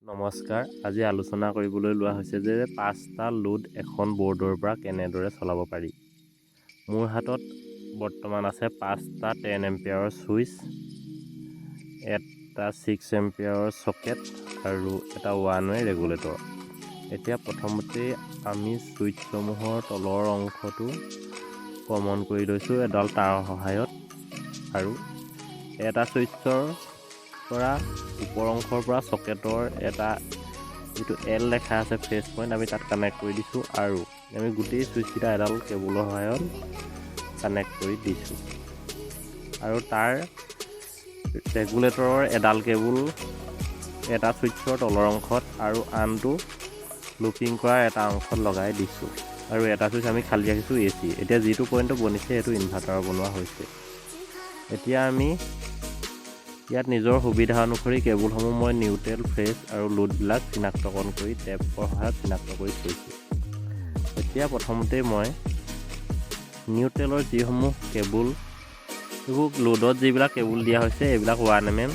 নমস্কাৰ। আজি আলোচনা কৰিবলৈ লোৱা হৈছে যে 5টা লোড এখন বৰ্ডৰ পৰা কেনেদৰে চলাব পাৰি। মোৰ হাতত বৰ্তমান আছে 5টা 10 এম্পিয়াৰৰ ছুইচ, এটা 6 এম্পিয়াৰৰ চকেট আৰু এটা 1 ৱে ৰেগুলেটৰ। এতিয়া প্ৰথমতে আমি ছুইচসমূহৰ তলৰ অংশটো কমন কৰি লৈছোঁ এডাল তাঁৰৰ সহায়ত, আৰু এটা ছুইচৰ পৰা ওপৰ অংশৰ পৰা চকেটৰ এটা যিটো এল লেখা আছে ফেচ পইণ্ট, আমি তাত কানেক্ট কৰি দিছোঁ আৰু আমি গোটেই ছুইচকেইটা এডাল কেবুলৰ সহায়ত কানেক্ট কৰি দিছোঁ। আৰু তাৰ ৰেগুলেটৰৰ এডাল কেবুল এটা ছুইচৰ তলৰ অংশত আৰু আনটো লুপিং কৰা এটা অংশত লগাই দিছোঁ, আৰু এটা ছুইচ আমি খালী ৰাখিছোঁ AC। এতিয়া যিটো পইণ্টটো বনিছে সেইটো ইনভাৰ্টাৰ বনোৱা হৈছে। এতিয়া আমি ইয়াত নিজৰ সুবিধা অনুসৰি কেবুলসমূহ মই নিউট্ৰেল, ফেজ আৰু লোডবিলাক চিনাক্তকৰণ কৰি টেপৰ সহায়ত চিনাক্ত কৰি থৈছোঁ। এতিয়া প্ৰথমতে মই নিউট্ৰেলৰ যিসমূহ কেবুল, এইবোৰ লোডত যিবিলাক কেবুল দিয়া হৈছে এইবিলাক 1 mm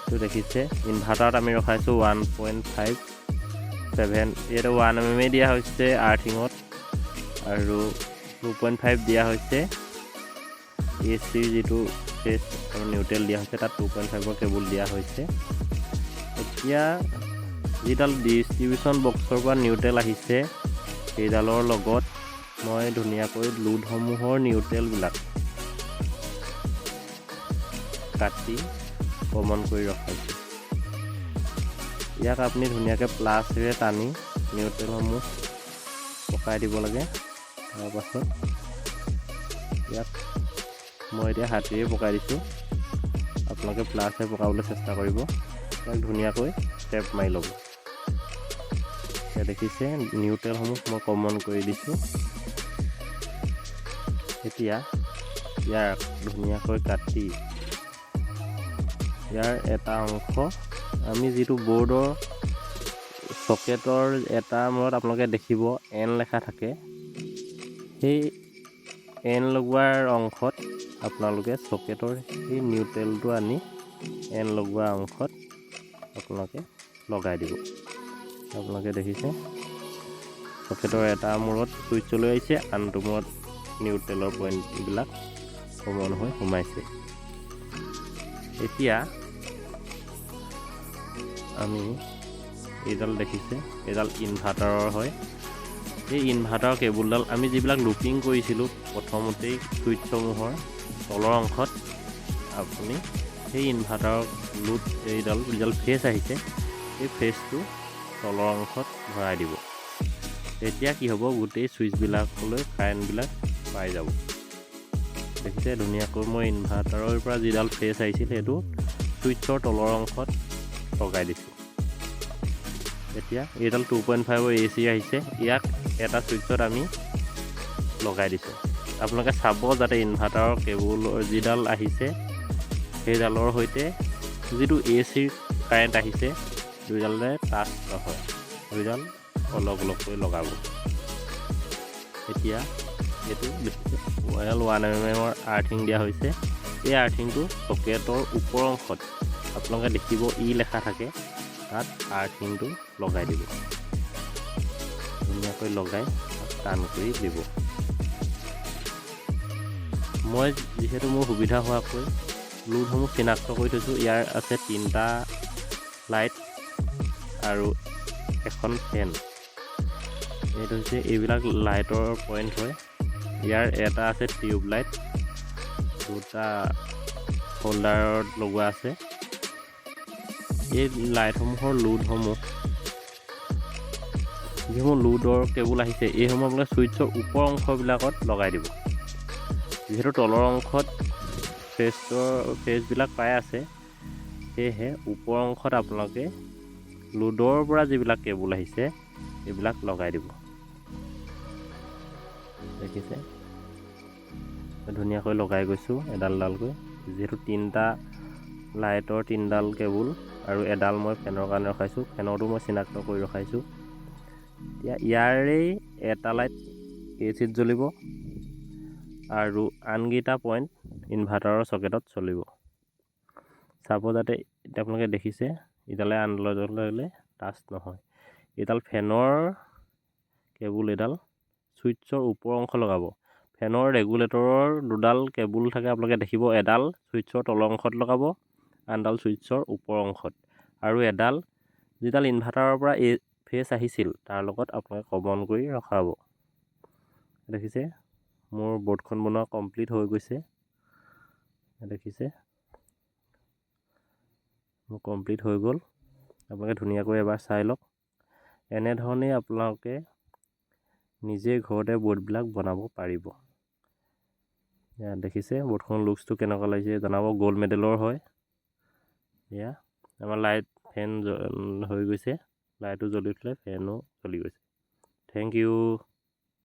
টো দেখিছে। ইনভাৰ্টাৰত আমি ৰখাইছোঁ 1.57, ইয়াতে 1 mm দিয়া হৈছে আৰ্থিঙত, আৰু 2.5 দিয়া হৈছে AC যিটো ফেজ আৰু নিউট্ৰেল দিয়া হৈছে, তাত 2.5ৰ কেবুল দিয়া হৈছে। এতিয়া যিডাল ডিষ্ট্ৰিবিউশ্যন বক্সৰ পৰা নিউট্ৰেল আহিছে সেইডালৰ লগত মই ধুনীয়াকৈ লোডসমূহৰ নিউট্ৰেলবিলাক কাটি কমন কৰি ৰখাইছোঁ। ইয়াক আপুনি ধুনীয়াকৈ প্লাছেৰে টানি নিউট্ৰেলসমূহ পকাই দিব লাগে। তাৰপাছত ইয়াক মই এতিয়া হাতেৰে পকাই দিছোঁ, আপোনালোকে প্লাছেৰে পকাবলৈ চেষ্টা কৰিব। ইয়াক ধুনীয়াকৈ টেপ মাৰি ল'ব। এতিয়া দেখিছে নিউট্ৰেলসমূহ মই কমন কৰি দিছোঁ। এতিয়া ইয়াক ধুনীয়াকৈ কাটি ইয়াৰ এটা অংশ আমি যিটো বৰ্ডৰ চকেটৰ এটা মূৰত আপোনালোকে দেখিব N লেখা থাকে, সেই N লগোৱাৰ অংশত আপোনালোকে চকেটৰ সেই নিউট্ৰেলটো আনি N লগোৱা অংশত আপোনালোকে লগাই দিব। আপোনালোকে দেখিছে চকেটৰ এটা মূৰত ছুইচলৈ আহিছে, আনটো মূৰত নিউট্ৰেলৰ পইণ্টবিলাক কমন হৈ সোমাইছে। এতিয়া আমি এইডাল দেখিছে, এইডাল ইনভাৰ্টাৰৰ হয়। এই ইনভাৰ্টাৰৰ কেবুলডাল আমি যিবিলাক লুপিং কৰিছিলোঁ প্ৰথমতেই ছুইচসমূহৰ তলৰ অংশত, আপুনি সেই ইনভাৰ্টাৰৰ লোড যিডাল ফেজ আহিছে সেই ফেজটো তলৰ অংশত ভৰাই দিব। তেতিয়া কি হ'ব, গোটেই ছুইচবিলাকলৈ কাৰেণ্টবিলাক পাই যাব। দেখিছে ধুনীয়াকৈ মই ইনভাৰ্টাৰৰ পৰা যিডাল ফেজ আহিছিল সেইটো ছুইচৰ তলৰ অংশত লগাই দিছোঁ। এতিয়া এইডাল 2.5ৰ AC আহিছে, ইয়াক এটা ছুইচত আমি লগাই দিছোঁ। আপোনালোকে চাব যাতে ইনভাৰ্টাৰৰ কেবুলৰ যিডাল আহিছে সেইডালৰ সৈতে যিটো ACৰ কাৰেণ্ট আহিছে দুইডালে টাচ নহয়, দুইডাল অলগ অলগকৈ লগাব। এতিয়া এইটো 1 mmৰ আৰ্থিং দিয়া হৈছে। এই আৰ্থিংটো চকেটৰ ওপৰ অংশত আপোনালোকে দেখিব ই লেখা থাকে, তাত আৰ্থিংটো লগাই দিব। ধুনীয়াকৈ লগাই টান কৰি দিব। মই যিহেতু মোৰ সুবিধা হোৱাকৈ লোডসমূহ চিনাক্ত কৰি থৈছোঁ। ইয়াৰ আছে 3টা লাইট আৰু এখন ফেন। এইটো হৈছে এইবিলাক লাইটৰ পইণ্ট হয়। ইয়াৰ এটা আছে টিউব লাইট, 2টা হোল্ডাৰত লগোৱা আছে। এই লাইটসমূহৰ লোডসমূহ যিসমূহ লোডৰ কেবুল আহিছে এইসমূহ আপোনালোকে ছুইচৰ ওপৰ অংশবিলাকত লগাই দিব। যিহেতু তলৰ অংশত ফেজবিলাক পাই আছে, সেয়েহে ওপৰ অংশত আপোনালোকে লোডৰ পৰা যিবিলাক কেবুল আহিছে এইবিলাক লগাই দিব। দেখিছে ধুনীয়াকৈ লগাই গৈছোঁ এডাল এডালকৈ। যিহেতু 3টা লাইটৰ 3ডাল কেবুল আৰু এডাল মই ফেনৰ কাৰণে ৰখাইছোঁ, ফেনৰটো মই চিনাক্ত কৰি ৰখাইছোঁ। এতিয়া ইয়াৰেই এটা লাইট ACত জ্বলিব আৰু আনকেইটা পইণ্ট ইনভাৰ্টাৰৰ চকেটত চলিব। চাব যাতে এতিয়া আপোনালোকে দেখিছে ইডালে আনডালে টাচ নহয়। এইডাল ফেনৰ কেবুল, এইডাল ছুইচৰ ওপৰ অংশ লগাব। ফেনৰ ৰেগুলেটৰৰ দুডাল কেবুল থাকে আপোনালোকে দেখিব, এডাল ছুইচৰ তলৰ অংশত লগাব, আনডাল ছুইচৰ ওপৰ অংশত, আৰু এডাল যিডাল ইনভাৰ্টাৰৰ পৰা ফেজ আহিছিল তাৰ লগত আপোনালোকে কমন কৰি ৰখাব। দেখিছে মোৰ বৰ্ডখন বনোৱা কমপ্লিট হৈ গৈছে। দেখিছে মোৰ কমপ্লিট হৈ গ'ল। আপোনালোকে ধুনীয়াকৈ এবাৰ চাই লওক। এনেধৰণেই আপোনালোকে নিজে ঘৰতে বৰ্ডবিলাক বনাব পাৰিব। দেখিছে বৰ্ডখনৰ লুকছটো কেনেকুৱা লাগিছে জনাব। গ'ল্ড মেডেলৰ হয়। এয়া আমাৰ লাইট ফেন হৈ গৈছে, লাইটো জ্বলি উঠিলে ফেনো জ্বলি গৈছে। Thank U.